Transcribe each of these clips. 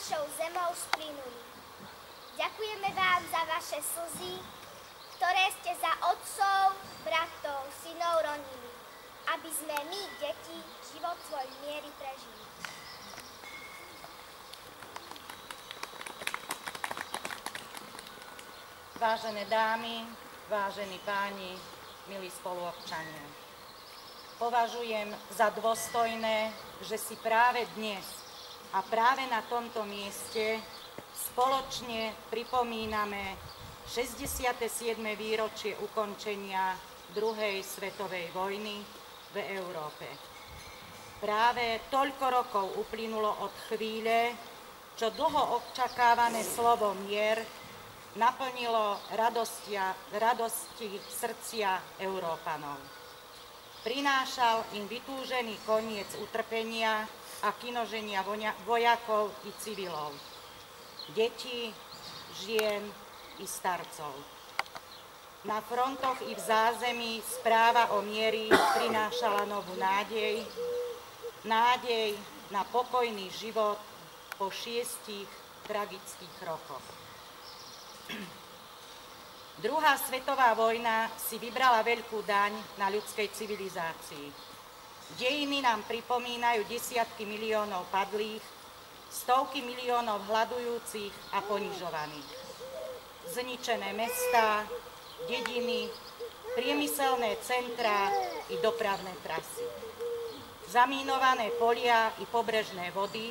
našou zemou splynuli. Ďakujeme vám za vaše slzy, ktoré ste za otcov, bratov, synov ronili, aby sme my, deti, život svoj v miery prežili. Vážené dámy, vážení páni, milí spoluobčania, považujem za dôstojné, že si práve dnes a práve na tomto mieste spoločne pripomíname 67. výročie ukončenia druhej svetovej vojny v Európe. Práve toľko rokov uplynulo od chvíle, čo dlho očakávané slovo mier naplnilo radosti srdcia Európanov. Prinášal im vytúžený koniec utrpenia a kinoženia vojakov i civilov, detí, žien i starcov. Na frontoch i v zázemí správa o mieri prinášala novú nádej na pokojný život po 6 tragických rokoch. Druhá svetová vojna si vybrala veľkú daň na ľudskej civilizácii. Dejiny nám pripomínajú desiatky miliónov padlých, stovky miliónov hladujúcich a ponižovaných. Zničené mestá, dediny, priemyselné centrá i dopravné trasy. Zamínované polia i pobrežné vody,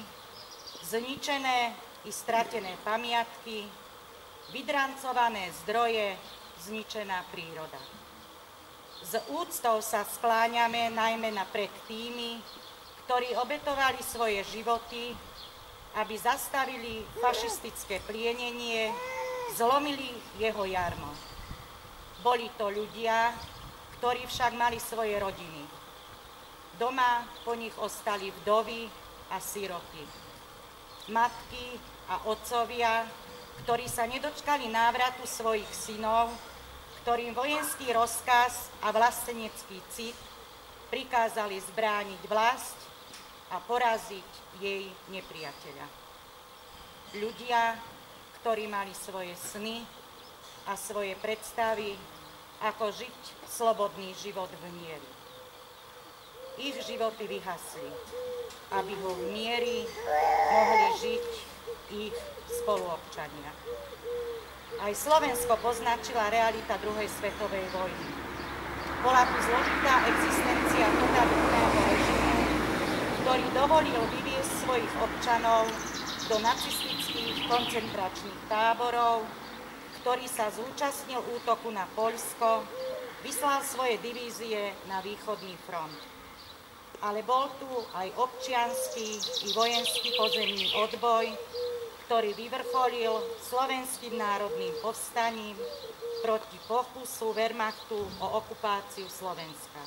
zničené i stratené pamiatky, vydrancované zdroje, zničená príroda. S úctou sa skláňame najmä pred tými, ktorí obetovali svoje životy, aby zastavili fašistické plienenie, zlomili jeho jarmo. Boli to ľudia, ktorí však mali svoje rodiny. Doma po nich ostali vdovy a siroty. Matky a otcovia, ktorí sa nedočkali návratu svojich synov, ktorým vojenský rozkaz a vlastenecký cit prikázali zbrániť vlast a poraziť jej nepriateľa. Ľudia, ktorí mali svoje sny a svoje predstavy, ako žiť slobodný život v mieri. Ich životy vyhasli, aby ho v mieri mohli žiť ich spoluobčania. Aj Slovensko poznačila realita druhej svetovej vojny. Bola tu zložitá existencia totalitného režimu, ktorý dovolil vyviesť svojich občanov do nacistických koncentračných táborov, ktorý sa zúčastnil útoku na Poľsko, vyslal svoje divízie na východný front. Ale bol tu aj občiansky i vojenský pozemný odboj, ktorý vyvrcholil slovenským národným povstaním proti pokusu Wehrmachtu o okupáciu Slovenska.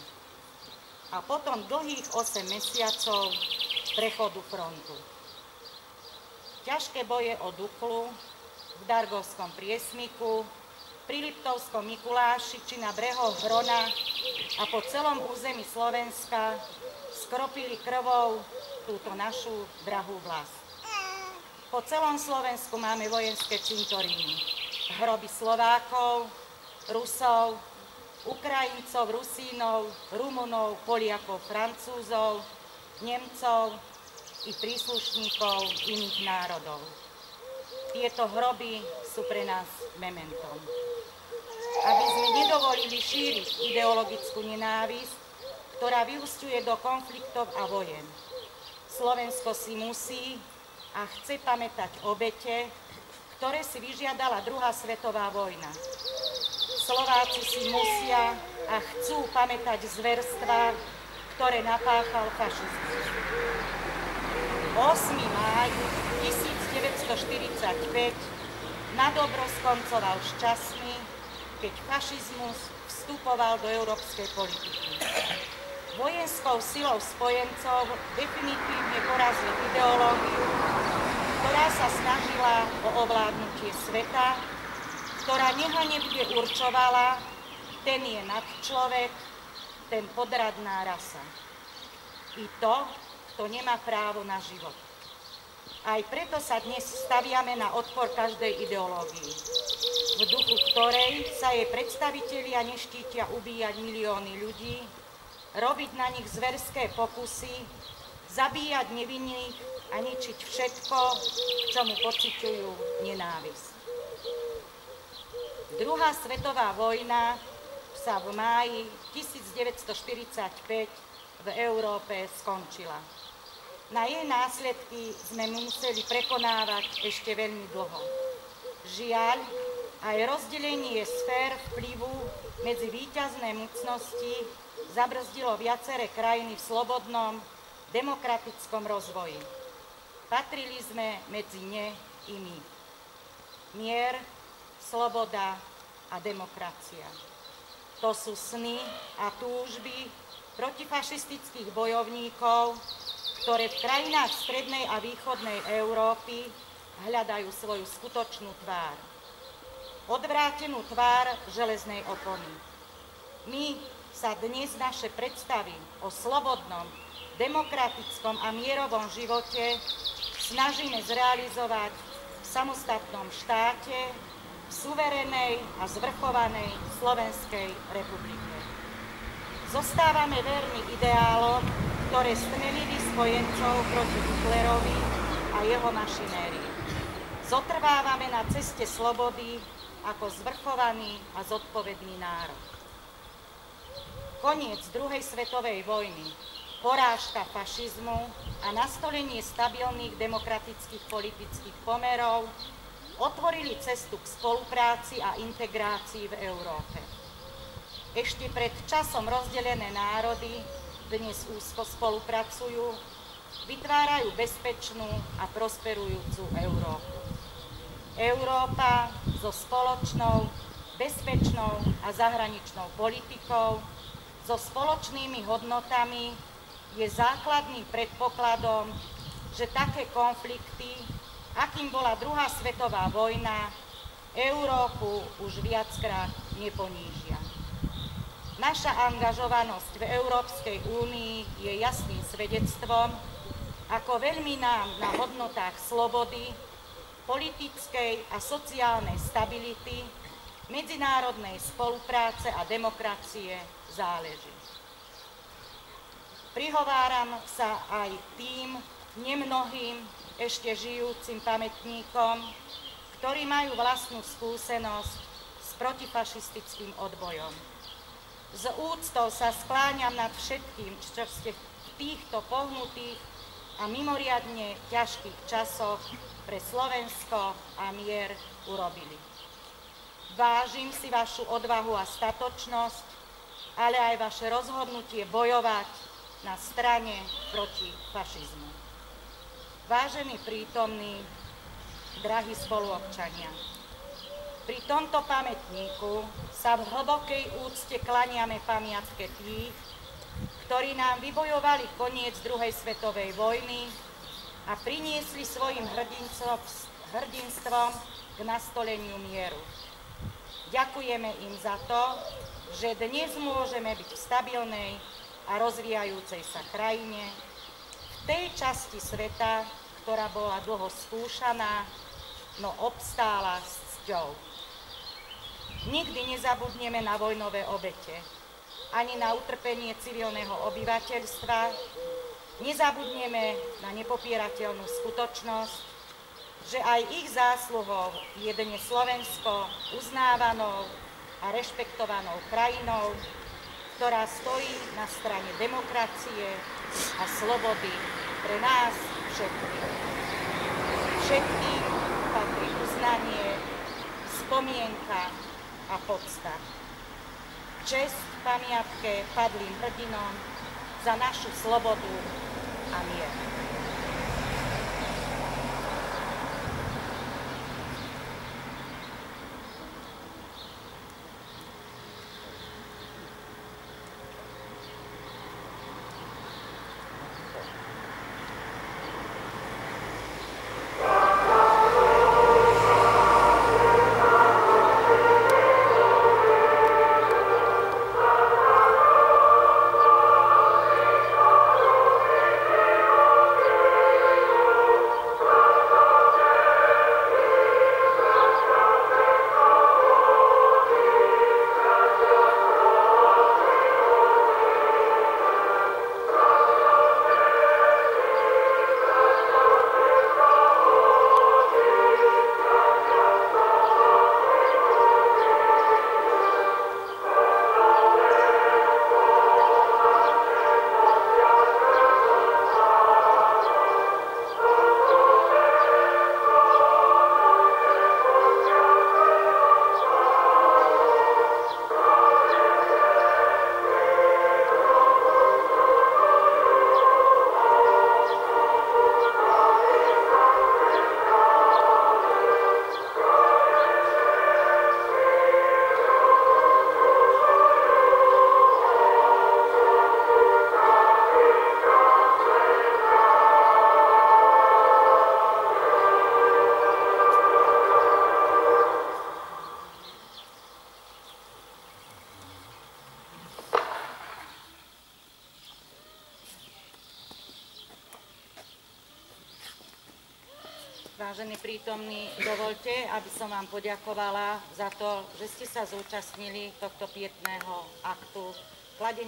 A potom dlhých 8 mesiacov prechodu frontu. Ťažké boje o Duklu, v Dargovskom priesmiku, pri Liptovskom Mikuláši či na brehoch Hrona a po celom území Slovenska skropili krvou túto našu drahú vlast. Po celom Slovensku máme vojenské cintoríny, hroby Slovákov, Rusov, Ukrajincov, Rusínov, Rumunov, Poliakov, Francúzov, Nemcov i príslušníkov iných národov. Tieto hroby sú pre nás mementom. Aby sme nedovolili šíriť ideologickú nenávisť, ktorá vyúsťuje do konfliktov a vojen. Slovensko si musí a chce pamätať obete, ktoré si vyžiadala druhá svetová vojna. Slováci si musia a chcú pamätať zverstvá, ktoré napáchal fašizmus. 8. máj 1945 nadobro skoncoval šťastný, keď fašizmus vstupoval do európskej politiky. Vojenskou silou spojencov definitívne porazil ideológiu, ktorá sa snažila o ovládnutie sveta, ktorá nehanebne určovala, ten je nadčlovek, ten podradná rasa. I to, kto nemá právo na život. Aj preto sa dnes staviame na odpor každej ideológii, v duchu ktorej sa jej predstavitelia neštítia ubíjať milióny ľudí, robiť na nich zverské pokusy, zabíjať nevinných a ničiť všetko, k čomu pociťujú nenávisť. Druhá svetová vojna sa v máji 1945 v Európe skončila. Na jej následky sme museli prekonávať ešte veľmi dlho. Žiaľ, aj rozdelenie sfér vplyvu medzi víťazné mocnosti zabrzdilo viaceré krajiny v slobodnom, demokratickom rozvoji. Patrili sme medzi ne i my. Mier, sloboda a demokracia. To sú sny a túžby protifašistických bojovníkov, ktoré v krajinách strednej a východnej Európy hľadajú svoju skutočnú tvár. Odvrátenú tvár železnej opony. My sa dnes naše predstavy o slobodnom, demokratickom a mierovom živote snažíme zrealizovať v samostatnom štáte, v suverenej a zvrchovanej Slovenskej republike. Zostávame verní ideálom, ktoré stmelili spojencov proti Hitlerovi a jeho mašinérii. Zotrvávame na ceste slobody ako zvrchovaný a zodpovedný národ. Koniec druhej svetovej vojny, porážka fašizmu a nastolenie stabilných demokratických politických pomerov otvorili cestu k spolupráci a integrácii v Európe. Ešte pred časom rozdelené národy dnes úzko spolupracujú, vytvárajú bezpečnú a prosperujúcu Európu. Európa so spoločnou, bezpečnou a zahraničnou politikou, so spoločnými hodnotami je základným predpokladom, že také konflikty, akým bola druhá svetová vojna, Európu už viackrát neponížia. Naša angažovanosť v Európskej únii je jasným svedectvom, ako veľmi nám na hodnotách slobody, politickej a sociálnej stability, medzinárodnej spolupráce a demokracie záleží. Prihováram sa aj tým nemnohým ešte žijúcim pamätníkom, ktorí majú vlastnú skúsenosť s protifašistickým odbojom. S úctou sa skláňam nad všetkým, čo ste v týchto pohnutých a mimoriadne ťažkých časoch pre Slovensko a mier urobili. Vážim si vašu odvahu a statočnosť, ale aj vaše rozhodnutie bojovať na strane proti fašizmu. Vážení prítomní, drahí spoluobčania, pri tomto pamätníku sa v hlbokej úcte klaniame pamiatke tých, ktorí nám vybojovali koniec druhej svetovej vojny a priniesli svojim hrdinstvom k nastoleniu mieru. Ďakujeme im za to, že dnes môžeme byť v stabilnej a rozvíjajúcej sa krajine, v tej časti sveta, ktorá bola dlho skúšaná, no obstála s cťou. Nikdy nezabudneme na vojnové obete, ani na utrpenie civilného obyvateľstva, nezabudneme na nepopierateľnú skutočnosť, že aj ich zásluhou je dnes Slovensko uznávanou a rešpektovanou krajinou, ktorá stojí na strane demokracie a slobody pre nás všetkých. Všetkým patrí uznanie, spomienka a podsta. Česť pamiatke padlým hrdinom za našu slobodu a mier. vážení prítomní, dovolte, aby som vám poďakovala za to, že ste sa zúčastnili tohto pietného aktu. Kladenie